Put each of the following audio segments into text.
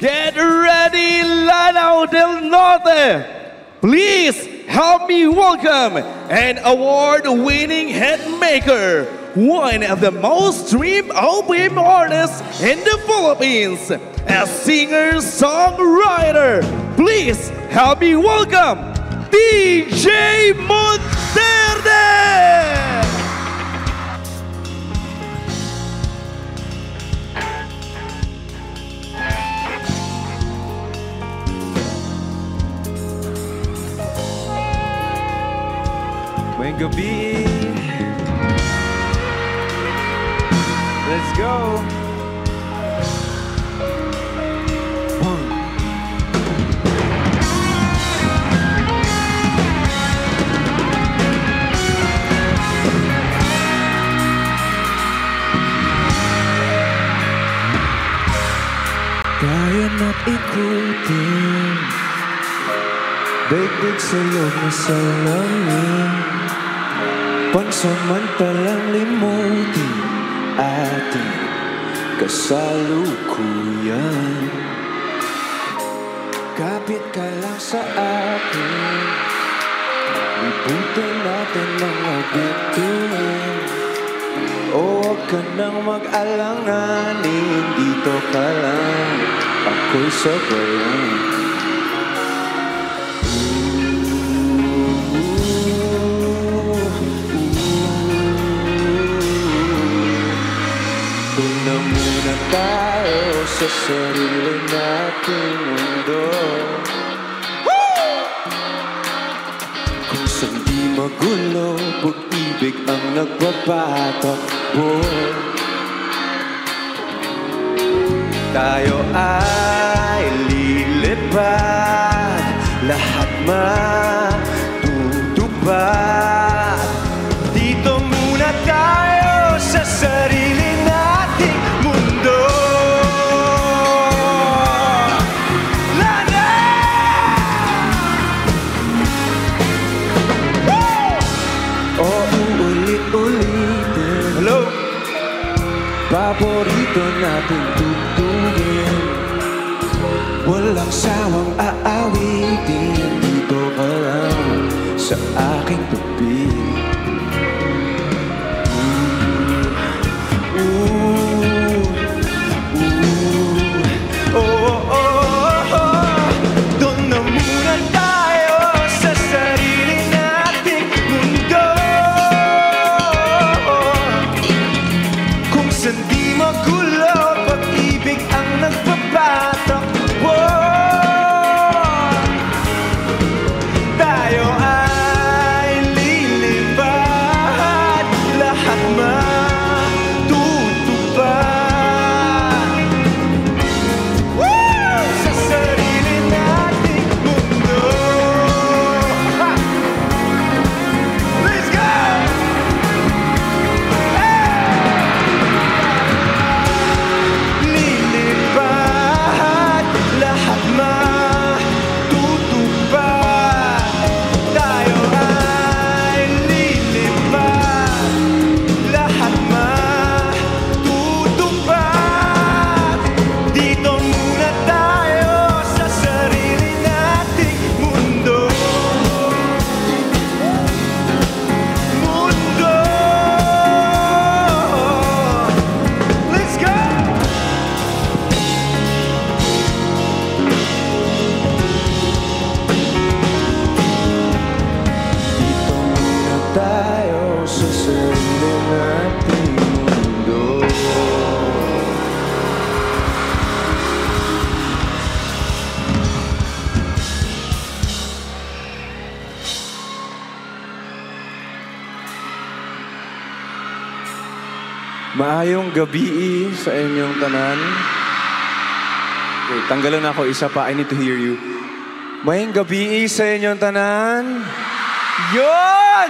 Get ready, Lanao del Norte. Please help me welcome an award-winning hitmaker, one of the most streamed OPM artists in the Philippines, a singer-songwriter. Please help me welcome DJ Monterde! Ngayong gabi. Let's go. Kaya na't ikutin daigdig sa loob na salamin, pansamantalang limutin ating kasalukuyan. Kapit ka lang sa akin, libutin natin mga bituin. O huwag ka nang mag-alanganin, dito ka lang, ako'y sabayan. Doon na muna tayo sa sarili nating mundo, kung saan di magulo, pag-ibig ang nagpapatakbo. Tayo ay lilipad, lahat matutupad. Dito muna tayo sa sarili nating mundo. Lana! O uulit-ulitin, hello, paborito natin tugtugin, walang sawang aawitin. Dito ka lang sa aking tabi. Doon na muna tayo sa sarili nating mundo, kung saan di magulo, pag-ibig ang nagpapatakbo. Tayo ay lilipad, lahat matutupad. Sa sarili nating mundo. Ha! Let's go! Lilipad, lahat matutupad. Tayo ay lilipad, lahat matutupad. Dito muna tayo sa sarili nating mundo. Mundo. Let's go! Dito muna tayo sa sarili nating mundo. Maayong gabi sa inyong tanan. Okay, tanggalan ako isa pa. I need to hear you. Maayong gabi sa inyong tanan. Yon!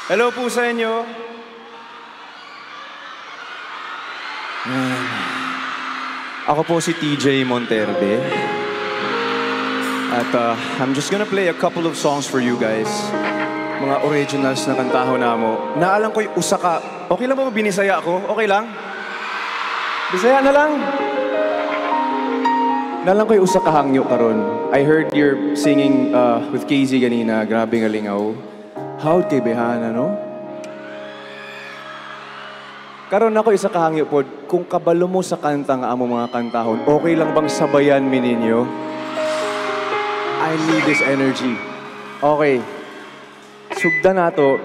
Hello po sa inyo. Ako po si TJ Monterde. At I'm just gonna play a couple of songs for you guys. Mga originals na kantaho na mo. Naalam ko yung usa ka. Okay lang ba binisaya ako? Okay lang? Bisaya na lang. Nalang ko'y usa ka hangyo karon. I heard you're singing with KZ ganina. Grabe nga lingaw. How'd kay behana, no? Karon ako isa ka hangyo pod. Kung kabalo mo sa kanta nga amo mga kantahon, okay lang bang sabayan mi ninyo? I need this energy. Okay. Sugda nato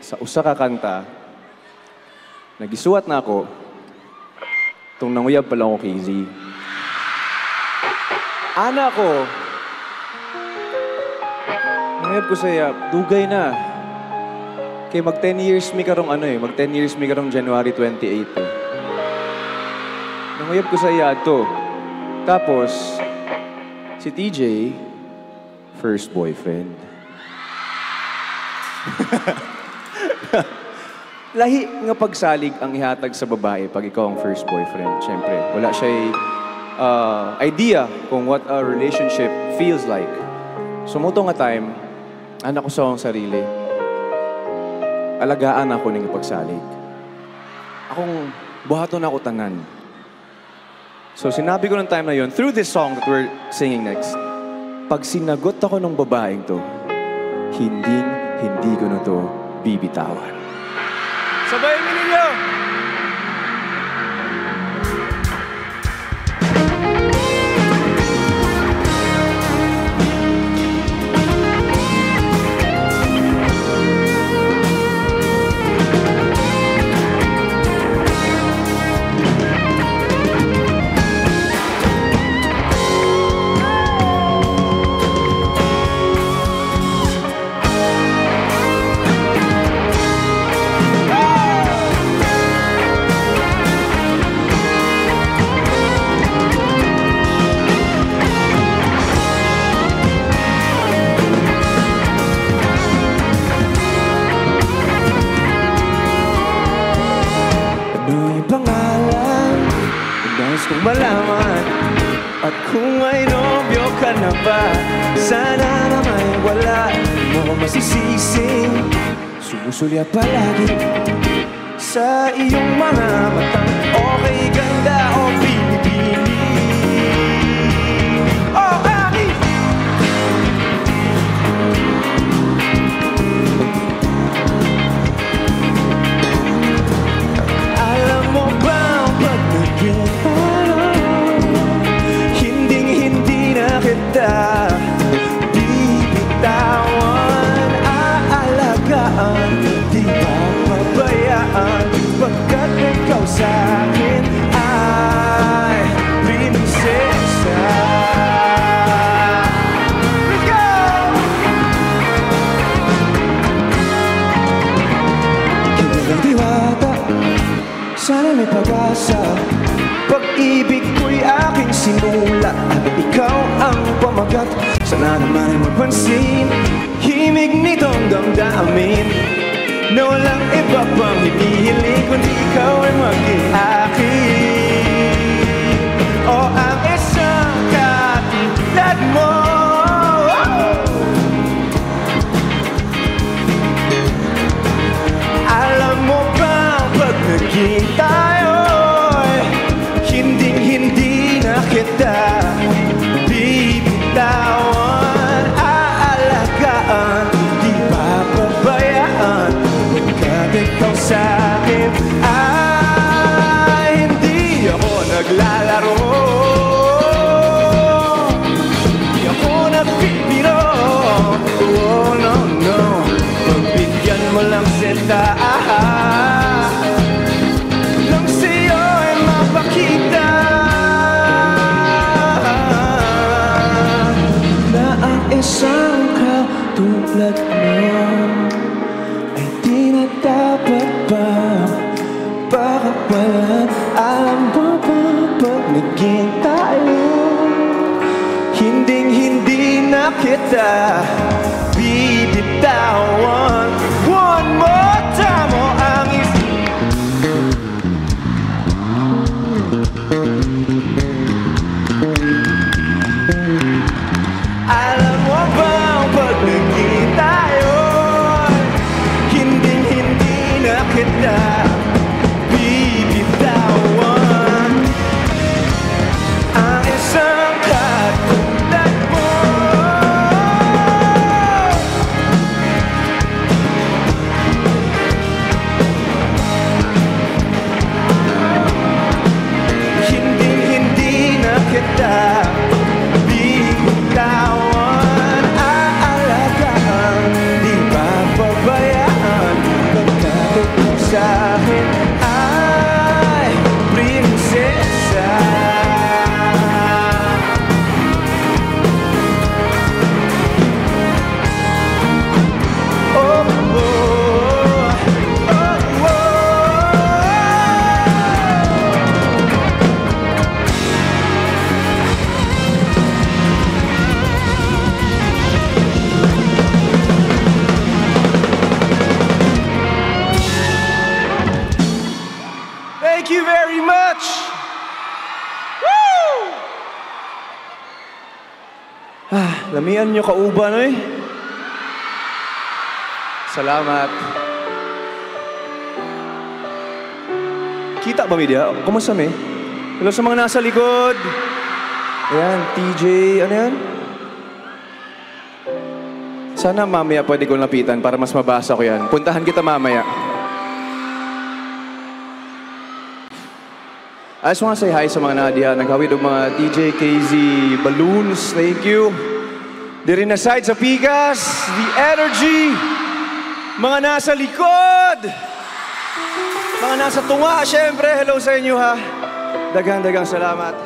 sa usa ka kanta. Nagisuwat na ako. Itong nanguyab pala ako, KZ. Ana ko. Nanguyab ko saya, dugay na. Kaya mag 10 years mi karong mag 10 years mi karong January 28 eh. Nanguyab ko saya to. Tapos, si TJ, first boyfriend. Lahi nga pagsalig ang ihatag sa babae pag ikaw ang first boyfriend. Siyempre, wala siya'y idea kung what a relationship feels like. Sumuto nga time, anak ko sa akong sarili, alagaan ako ng pagsalig. Akong buhaton ako tanan. So sinabi ko ng time na yon, through this song that we're singing next, pag sinagot ako ng babaeng to, hindi ko na to bibitawan. Sabayin mo ninyo! Kung malaman at kung may nobyo ka na ba, sana naman wala mo masisising sumusulya palagi sa iyong mga matang okay, ganda o pinipili. Oh, aking alam mo ba ang pag-naging kita di bitawan, aalagaan, di papabayaan, pagkat ikaw sa'kin ay prinsesa. Let's go! Kilalang diwata, sana may pag-asa, pag-ibig ko'y aking sinula at ikaw ang pamagat. Sana naman ay magpansin, himig nitong damdamin na walang iba pang hinihiling kundi ikaw ay maging akin. O ang isang katulad mo. Alam mo ba pag naging tayo, hindi na kita bibitawan, aalagaan, di papabayaan, pagkat ikaw sa'kin ay hindi ako naglalaro, hindi ako nagbibiro. Oh no, no, pagbigyan mo lang sila nang sa'yo ay mapakita isang katulad mo ay di na dapat pa pakapalan. Alam mo ba pag naging tayo, hindi na kita bibitawan. One more time, o ang alam mo ba pag naging tayo, hindi na kita bibitawan. Ang isang lamian nyo kauban, eh. Salamat. Kita ba, media? Kumusta, me? Hello sa mga nasa likod. Ayan, TJ, ano yan? Sana mamaya pwede kong lapitan para mas mabasa ko yan. Puntahan kita mamaya. I just want to say hi sa mga Nadia. Naghawid ng mga TJ, KZ, balloons. Thank you. Diri na side sa Pikas, the energy. Mga nasa likod. Mga nasa tunga, syempre. Hello sa inyo, ha. Dagang salamat.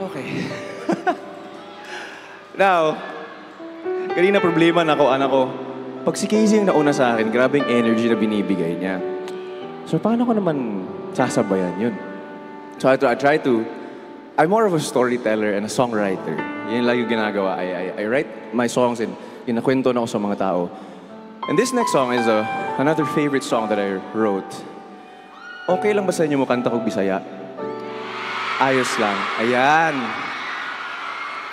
Okay. Now, kanina problema na ako, anak ko. Pag si KZ yung nauna sa akin, grabe yung energy na binibigay niya. So, paano ko naman sasabayan yun? So, I'm more of a storyteller and a songwriter. Yan lagi yung ginagawa. I write my songs and kinakwento na ako sa mga tao. And this next song is another favorite song that I wrote. Okay lang ba sa inyo mo kanta kong Bisaya? Ayos lang. Ayan.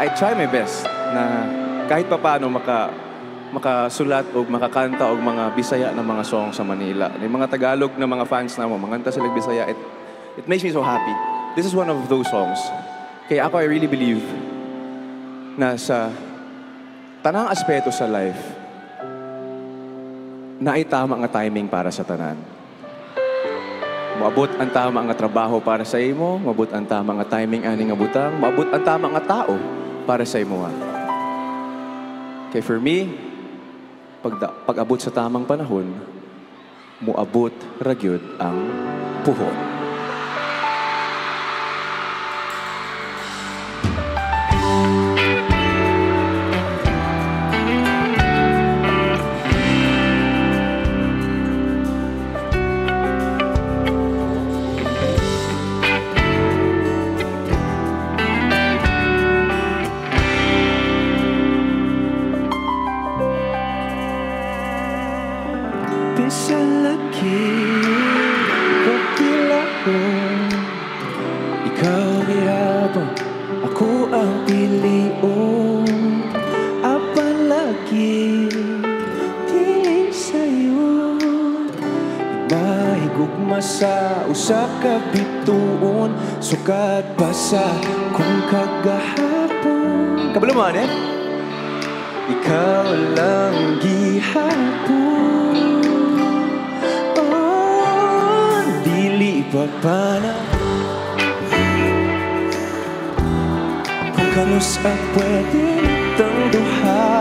I try my best na kahit pa paano makasulat o makakanta o mga Bisaya na mga song sa Manila. Yung mga Tagalog na mga fans na mo, manganta sila Bisaya, it makes me so happy. This is one of those songs. Kaya ako, I really believe na sa tanang aspeto sa life, na ay tama nga timing para sa tanan. Maabot ang tama nga trabaho para sa imo, maabot ang tama nga timing ani nga butang, maabot ang tama nga tao para sa imo. Kaya for me, pag-abot sa tamang panahon, muabot ragyod ang puhon. Sa usa ka bituon sukat pa sa kung kagahapon. Kabalo man, eh? Ikaw lang gihapon. Oh, dili pa na kung kanus ang pwede itang duha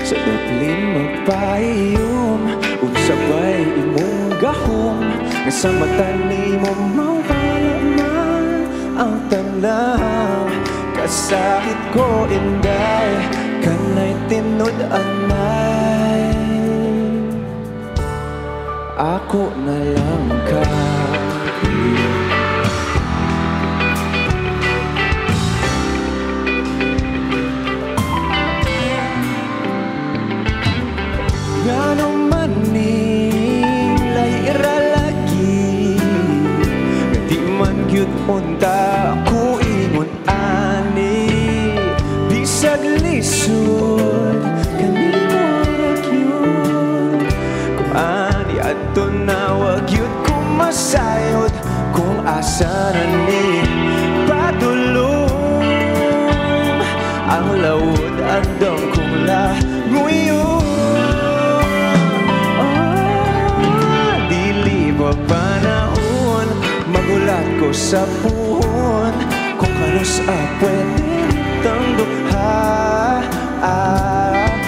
sa daplin magpahiyom ug sabay imong gahom nga sa mata ni mo mawala man ang tanan. Kasakit ko inday kanay tinud-anay, ako na lang ka. Unta ko ingon ani bisag lisod kanimo ragyod kung ani adto na wag yun kumasayod kung asa na ni padulong ang lawod andong kung languyon. Oh, dili ba panahon magulat ko sa puhon kung kanus pwede itang dukha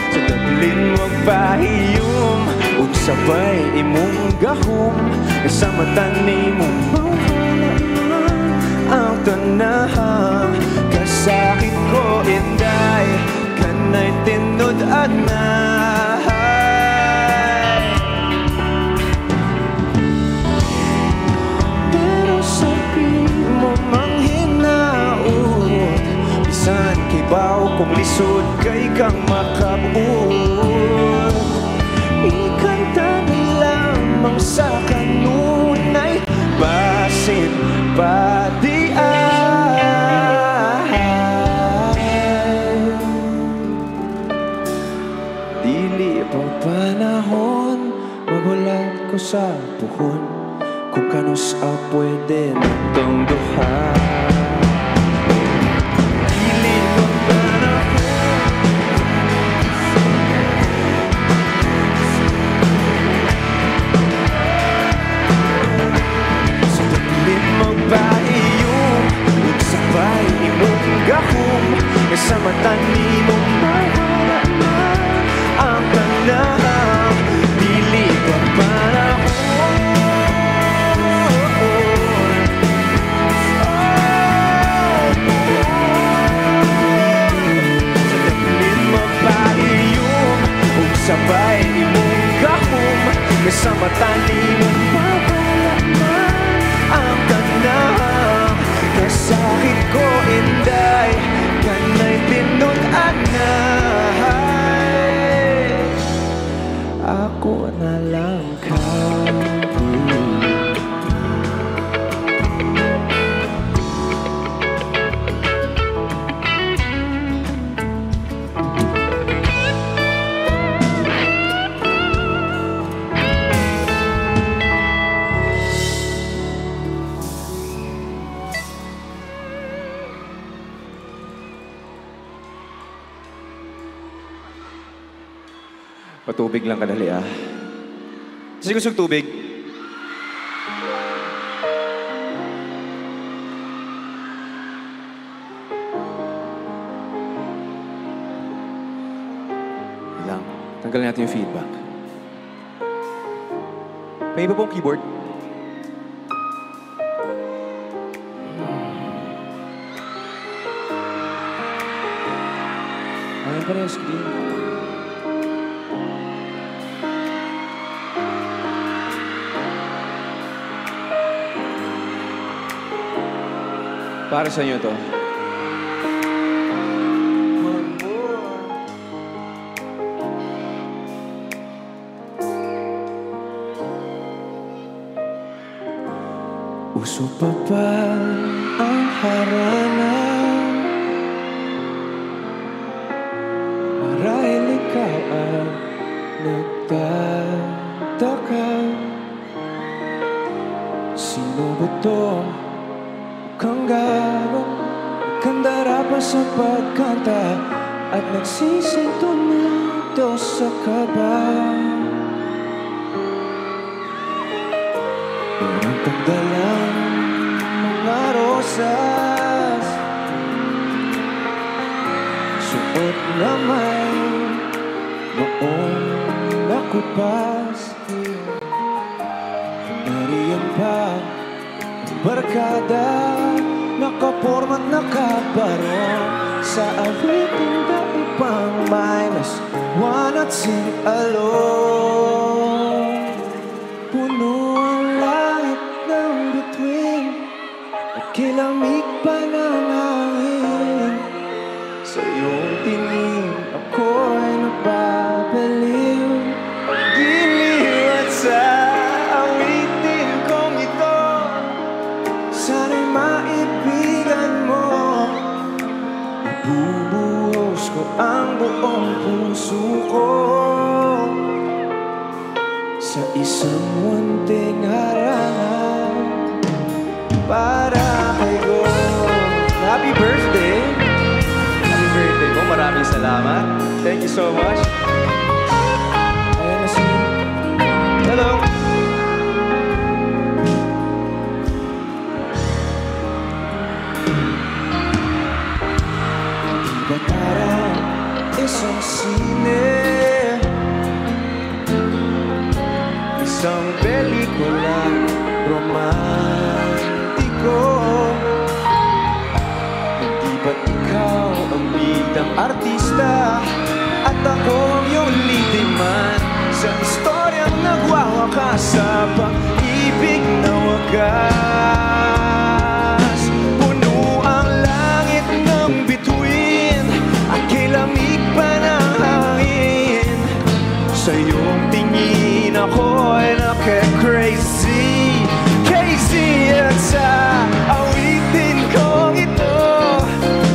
sa daplin magpahiyom ug sabay imong gahom sa mata ni mo mawala ang tanan. Kasakit ko inday kanay tinud-anay, bisan kibaw kung lisod kay kang makabuot. Ikanta lamang sa kanunay basin padiay. sa puhon kung kanus a pwede nitong duha. Pilit ang panahon sa taglit magbaiyong magsabay imong gahom sa mata ni mong mawala ang tanang pilit ang panahon. Sa taglit magbaiyong magsabay imong gahom sa mata ni mong mawala ang tanang kasakit ko inday kanay tinud-anay ako na lang ka. Patubig lang kadali ah. Kasi gusto tubig. Lang. Tanggalin natin yung feedback. May iba pong keyboard? Ayun pa rin yung screen. Para sa inyo to. Uso pa ba ang harana? Marahil ikaw ang nagtataka. Sino ba to? Kang gago, kandara pa sa pagkanta at nagsisintunado sa kaba. Parang pagdalang mga rosas, suot na may maong nakupas. Nariyan pa barkada, nakapormat nakabarong sa awiting daipang -1 at sing alone. Puno ang langit ng bituin at kilamig pa ng hangin. Sa iyong tingin ako'y napapaliw. Giliw at sa awitin kong ito, sana'y maibigan mo. Ibubuhos ko ang buong puso ko sa isang munting harangan para kay God. Happy birthday! Happy birthday po. Maraming salamat. Thank you so much. Ayan na si... Hello! Iba parang isang sine, isang pelikulang romantiko. Hindi ba't ikaw ang bidang artista at ako ang iyong leading man sa istoryang nagwawakas sa pag-ibig na wagas? Puno ang langit ng bituin at kilamig pa ng hangin. Sa iyong tingin ako'y nake-crazy, crazy. At sa awitin kong ito,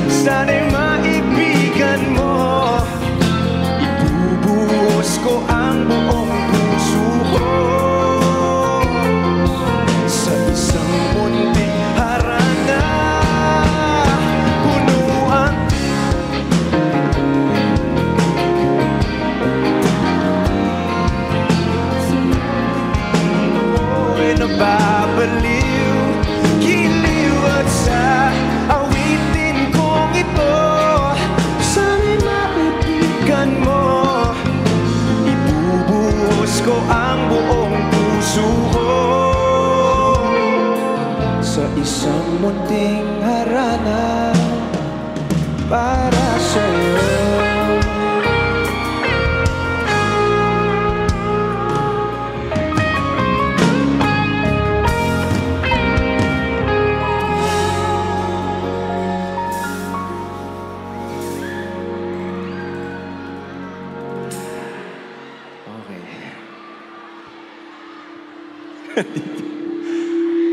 sana'y maibigan mo. Ibubuhos ko ang buong puso ko isang munting harana para sa'yo.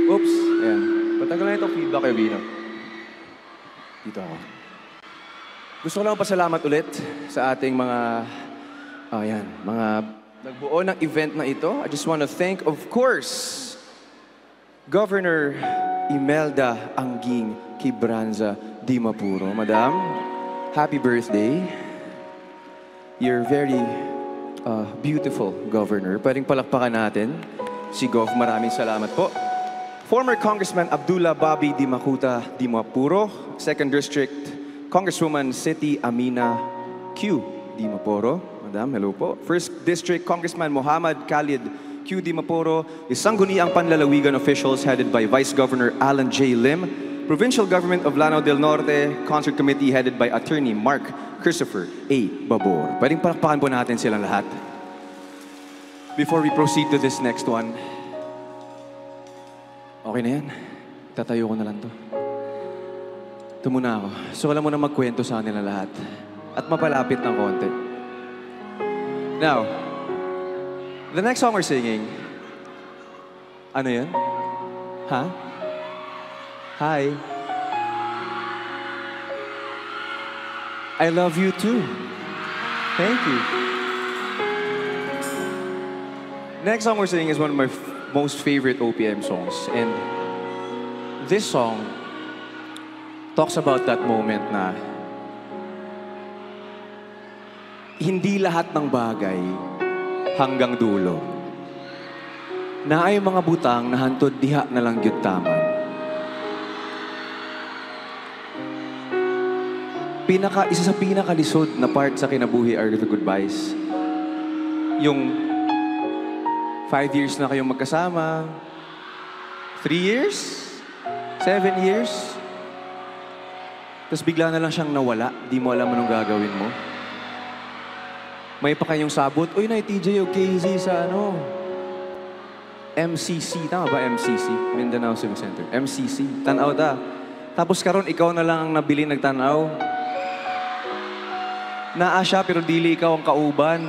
Oops. Ayan. Patagal na itong feedback kayo, Bino. Dito ako. Gusto ko lang pasalamat ulit sa ating mga nagbuo ng event na ito. I just want to thank, of course, Governor Imelda Anguing Quibranza Dimapuro. Madam, happy birthday. You're very beautiful, Governor. Pwedeng palakpakan natin si Gov. Maraming salamat po. Former Congressman Abdullah Bobby Dimacuta Dimapuro, 2nd District Congresswoman Siti Amina Q. Dimapuro. Madam, hello po. 1st District Congressman Muhammad Khalid Q. Dimapuro, Sangguniang Panlalawigan officials headed by Vice Governor Alan J. Lim, Provincial Government of Lanao del Norte, Concert Committee headed by Attorney Mark Christopher A. Babor. Pwedeng palakpakan po natin silang lahat. Before we proceed to this next one, okay na yan. Tatayo ko na lang to. Ito muna ako. So, alam mo na magkwento sa kanila lahat. At mapalapit ng konti. Now, the next song we're singing, ano yan? Ha? Hi. I love you too. Thank you. Next song we're singing is one of my most favorite OPM songs. And this song talks about that moment na hindi lahat ng bagay hanggang dulo. Na ay mga butang na hantod diha na lang gyud taman. Isa sa pinakalisod na part sa kinabuhi are the goodbyes. Yung 5 years na kayong magkasama. 3 years? 7 years? Tapos bigla na lang siyang nawala. Di mo alam anong gagawin mo. May pa kayong sabot. Uy, na TJ o KZ sa MCC. Tama ba MCC? Mindanao Civic Center. MCC. Tanaw ta. Tapos karon ikaw na lang ang nabili nagtanaw. Naa siya pero dili ikaw ang kauban.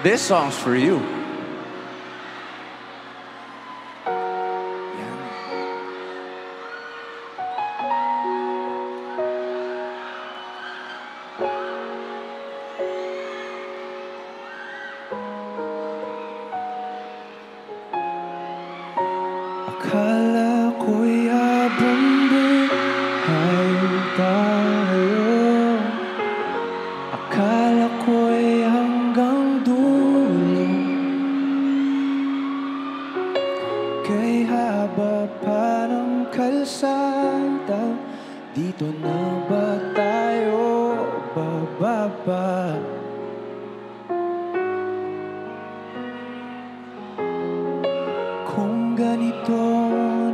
This song's for you. Yan. Akala ko'y habang buhay tayo. Akala ko'y hanggang dulo. Kay haba pa ng kalsada, dito na ba tayo bababa? Kung ganito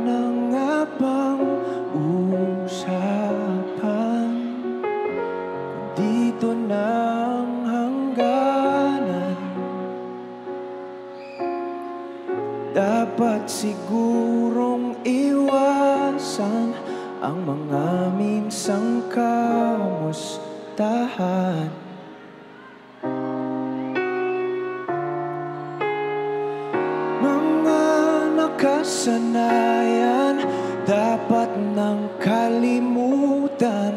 na nga bang usapan, kung dito na ang hangganan, dapat sigurong iwasan ang mga minsang kamustahan. Mga nakasanayan dapat nang kalimutan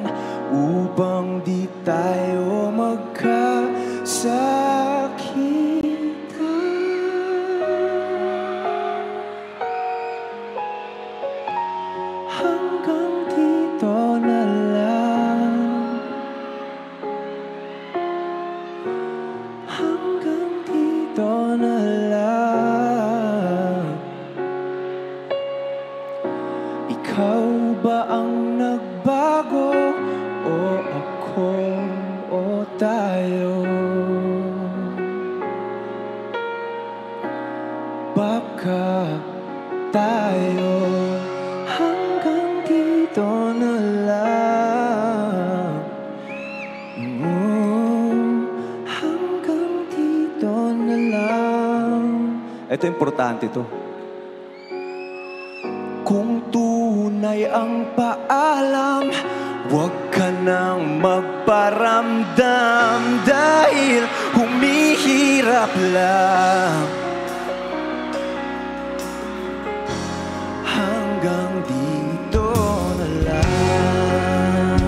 upang di tayo magkasakitan. Hanggang dito na lang. Hanggang dito na lang. Ikaw ba ang nagbago o ako o tayo? Baka tayo. Hanggang dito na lang. Hanggang dito na lang. Ito importante to. Kung tunay ang paalam, huwag ka nang magparamdam dahil humihirap lang. Hanggang dito na lang.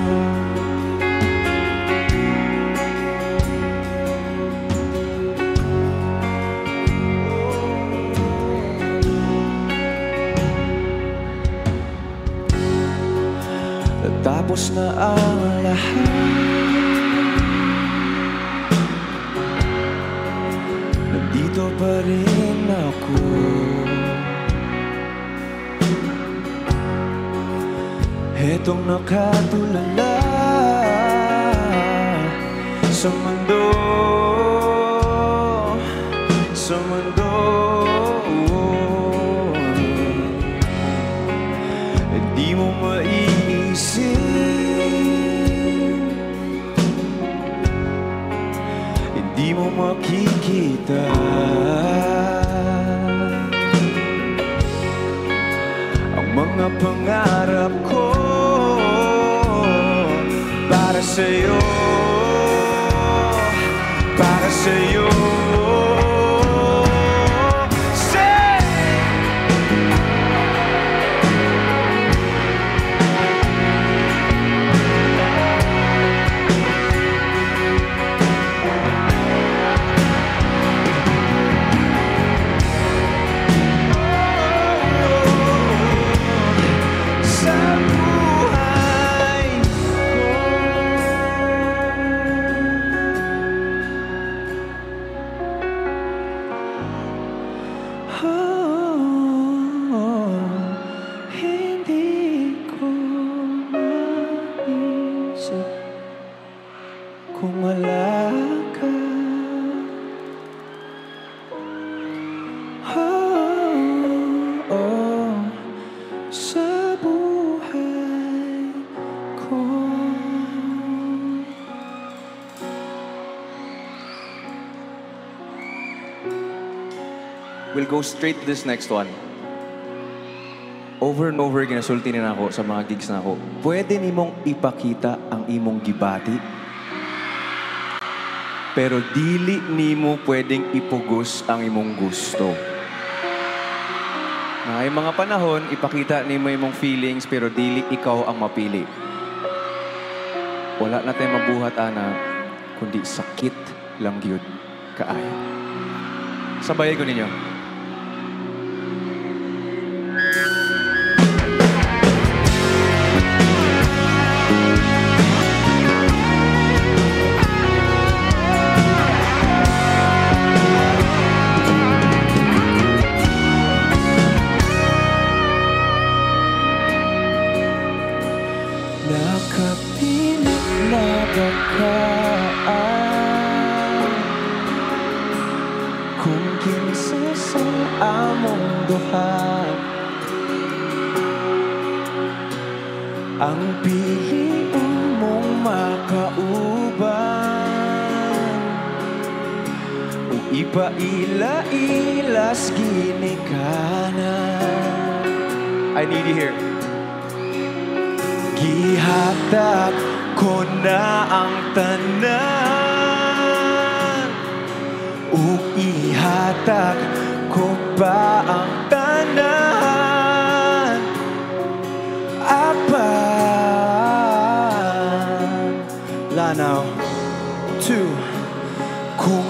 Natapos na ang lahat. Nandito pa rin ako. Hetong nakatulala sa mundo, sa mundo. Di mo maiisip, hindi mo makikita ang mga pangarap ko para sa'yo, para sa'yo. Hindi ko maisip kung wala ka. Sa buhay ko. We'll go straight to this next one. Over and over, ginasulti na ako sa mga gigs na ako. Pwede nimong ipakita ang imong gibati, pero dili nimo pwedeng ipugos ang imong gusto. Na ay mga panahon, ipakita nimo imong feelings, pero dili ikaw ang mapili. Wala na tayo mabuhat, ana, kundi sakit lang yun kaayo. Sabayan ko ninyo. Nakapilit na bakaan kung kinsa sa among duha ang piliin mong makauban o ipaila-ilas ginikanan. I need you here. Gihatag ko na ang tanan, ug ihatag ko pa ang tanan. Apan Lanaw 2 kung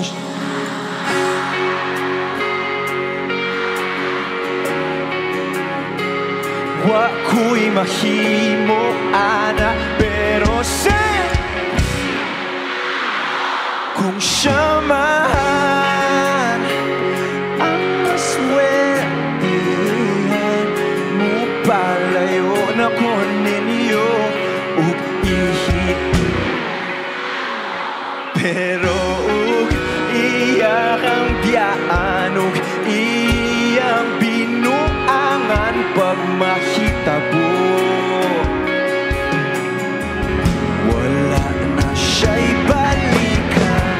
wa ko'y mahimo, ana, pero kung siya man ang maswertihan mo, palayo na ko ninyo ug pero iya kang biyaan ug iyang binuang pagmahitabo. Wala na siya'y balikan.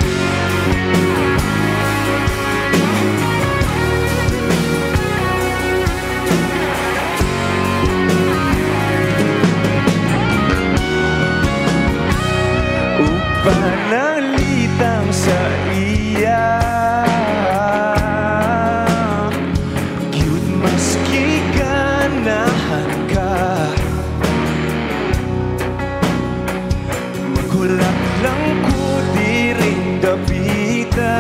Panalitang sa iya, cute maski ganahan ka. Magulat lang ko di rin dabita.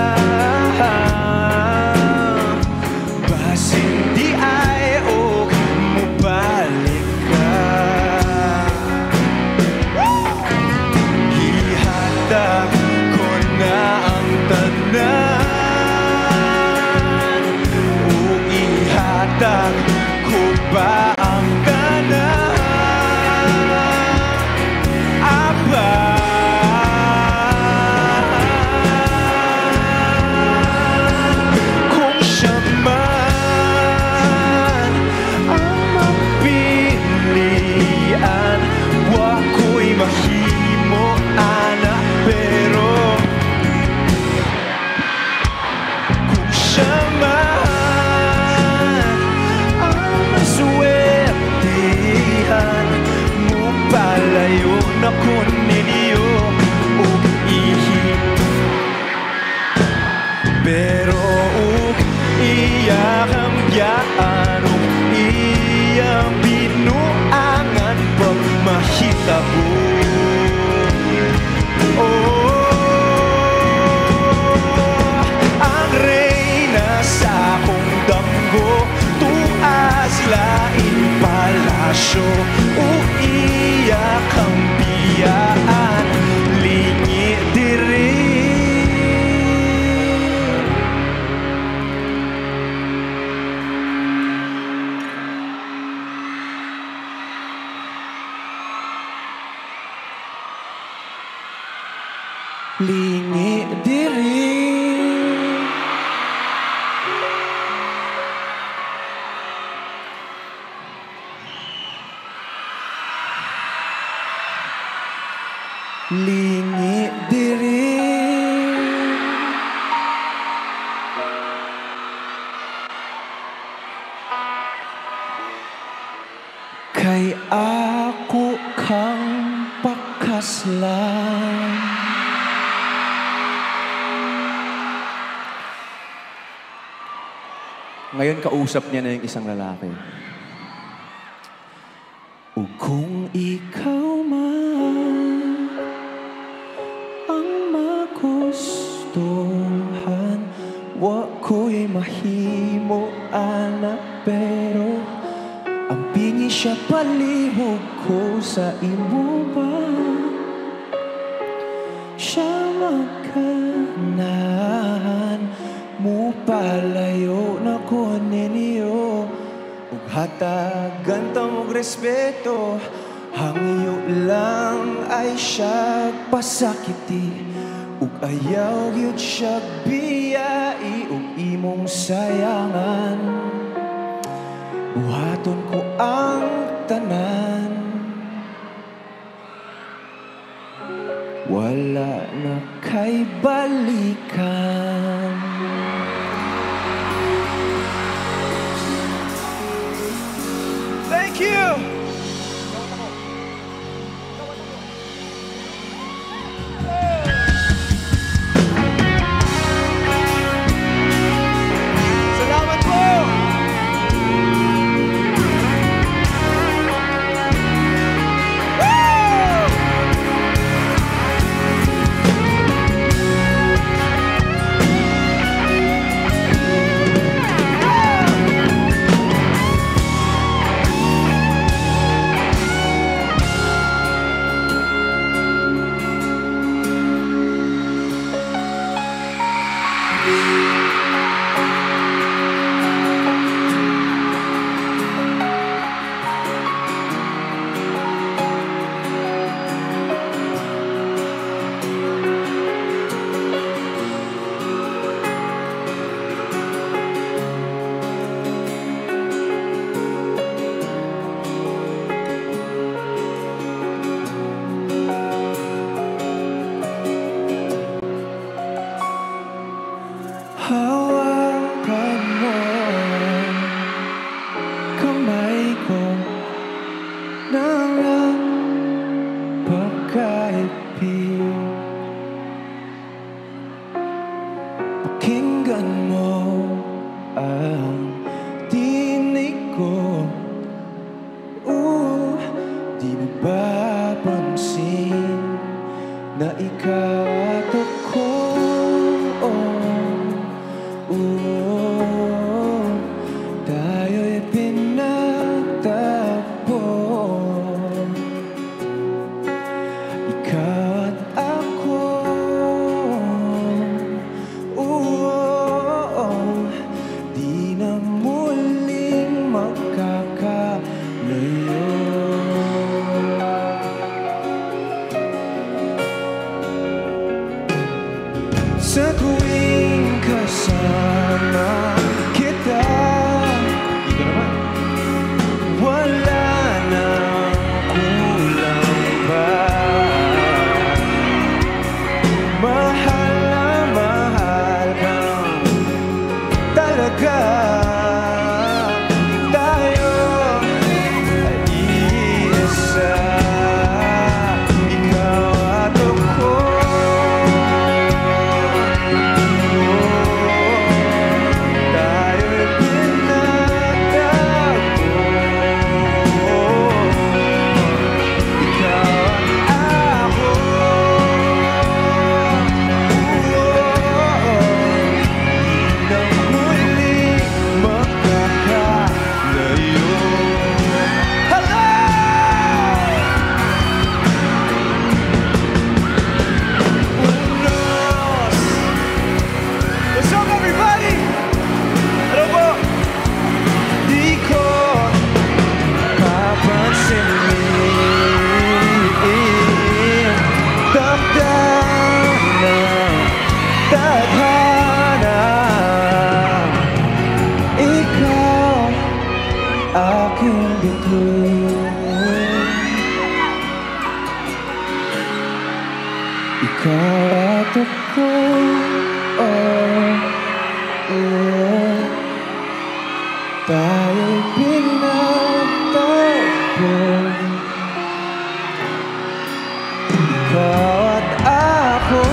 Basin di ay o mubalik ka. Ihatag ko na ang tanan, o ihatag ko ba ang tanan? Aba, kung siya man ang mapilian, wako'y mahimo ana, pero kung siya man ang maswertihan, mo palayo na ko ninyo ug ihi, pero ug iya kambyaan ug iya binuangan pag mahitabo. Ang reyna sa akong damgo, tuas lain palasyo, o iya kang biyaan, lingi diri. Lingi diri. Lingi diri. Kay ako kang pakaslan. Ngayon, kausap niya na yung isang lalaki. O kung ikaw man ang magustuhan, wako'y mahimo ana, pero ang pingi siya palihog ko sa imo ba? Siya magkanahan, mo palayo na ko ninyo, ug hatagan ta mong respeto. Hangyo lang ay siya pasakiti, ug ayaw gyud siya biyai, ug imong sayangan. Buhaton ko ang tanan, wala na kay balikan. Thank you! Salamat po! na ikaw at ako. Tayo'y pinagtagpo, ikaw at ako. Di na muling magkakalayo. Sa tuwing kasama kita, ito naman, wala nang kulang pa. Mahal na mahal kang talaga. Tayo ay iisa, ikaw at ako. Aking bituin, ikaw at ako. Tayo'y pinagtagpo, ikaw at ako.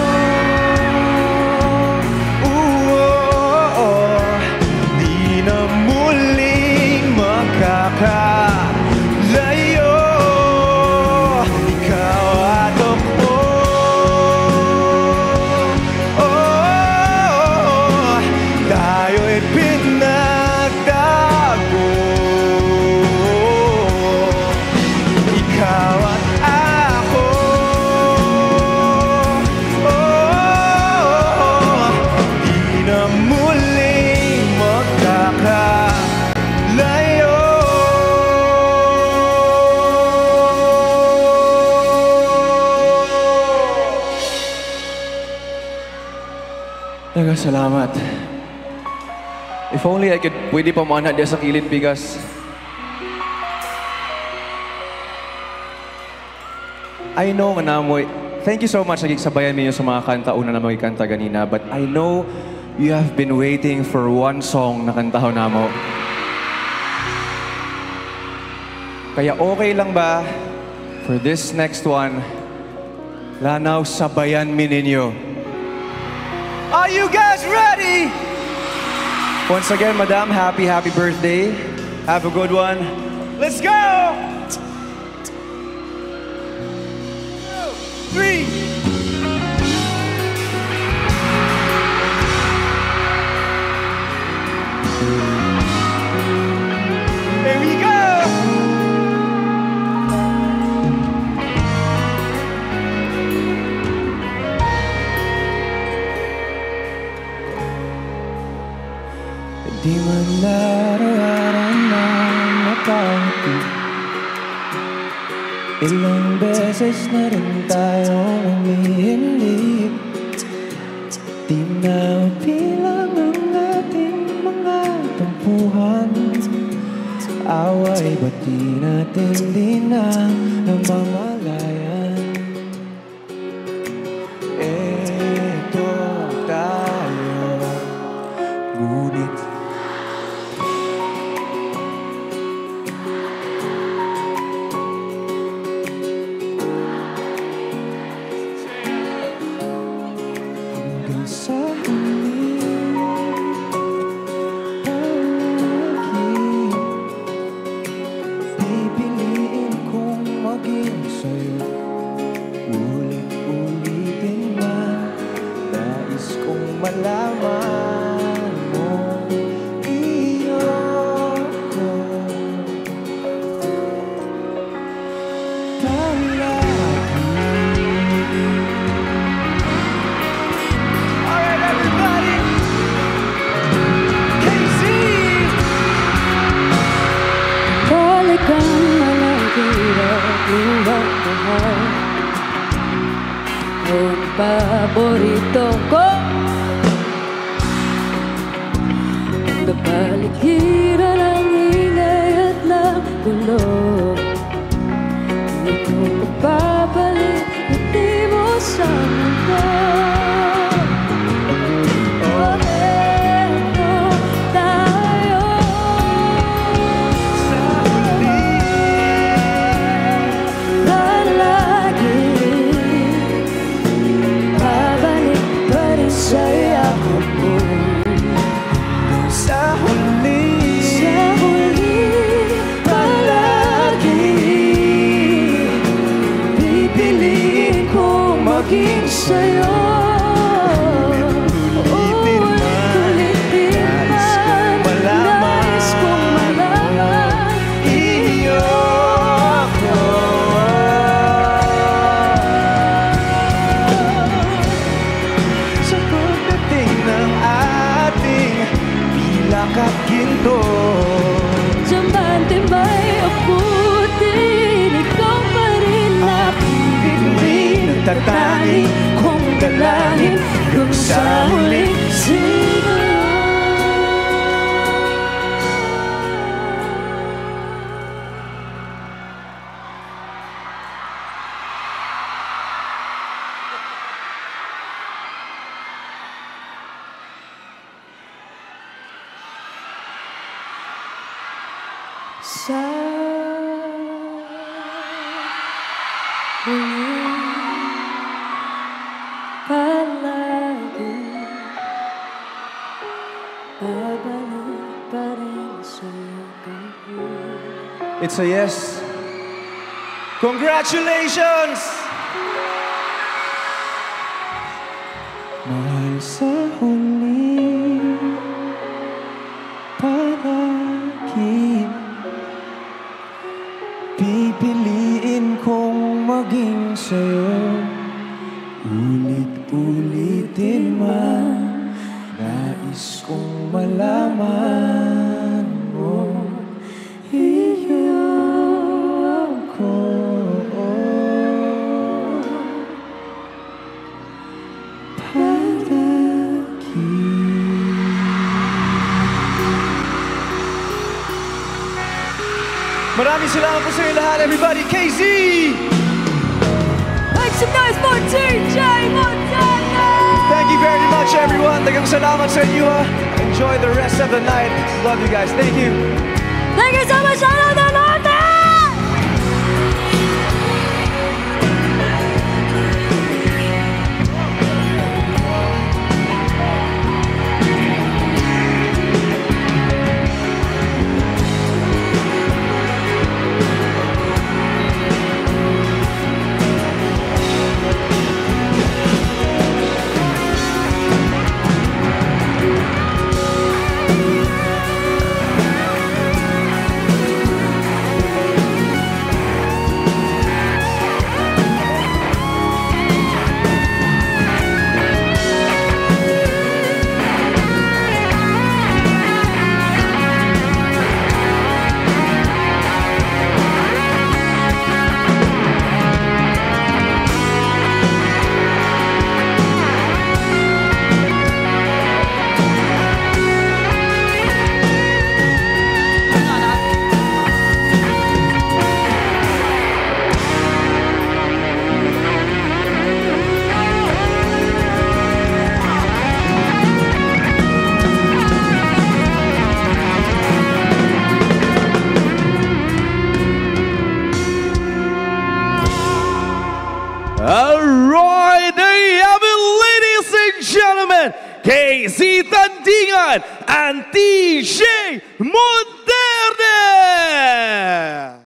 Di na muling magkakalayo, ikaw at ako. Tayo'y pinagtagpo, ikaw at ako. Di na muling magkakalayo. Salamat. If only I could pwede pa mo anak dia sa kilid bigas. I know na mo. Thank you so much naging sabayan ninyo sa mga kanta una na mga kanta ganina, but I know you have been waiting for one song na kantahon namo. Kaya okay lang ba for this next one? Lanaw sabayan mi ninyo. Are you guys ready? Once again, Madam, happy birthday. Have a good one. Let's go! 2, 3. There we go! Di man araw-araw na nakauti, ilang beses na rin tayong umihindig. Di na bilang ang ating mga tampuhan, away ba't di natin di na namamalayan? Eto tayo, ngunit sa huli, palagi pipiliin kong maging sa'yo ulit-ulit. malaman mo, iyo ko palagi. Alright, everybody! KC! Talagang malagirap luwag mahal. Ang paborito ko napaligiran ang ingay at ng gulo. Hindi ko mapabalik, hindi mo sa mundo. Oh, eto tayo Sa huli, palagi. Babalik pa rin sa yakap mo. sa huli, Sa huli, palagi pipiliin ko maging sa'yo. ulitin man, nais kong malaman, nais kong malaman. iyo ko. Sa pagdating ng ating pinakaginto, Diamante may abutin, ikaw pa rin hindi nagtatanging kong dalangin hanggang sa huli. Sa huli, palagi babalik pa rin sa yakap mo. It's a yes. Congratulations! Mahal sa huli, palagi pipiliin kong maging sa'yo. Ulit-ulitin man, nais kong malaman mo, iyo ko. Maraming salamat po sa inyo lahat, everybody. KZ! Make some noise for TJ Montana! Thank you very much, everyone. Daghang salamat sa inyo, ha. Enjoy the rest of the night. Love you guys. Thank you. Thank you so much, Shoutout na natin! Alright, there you have it, ladies and gentlemen. KC Tandingan and TJ Monte.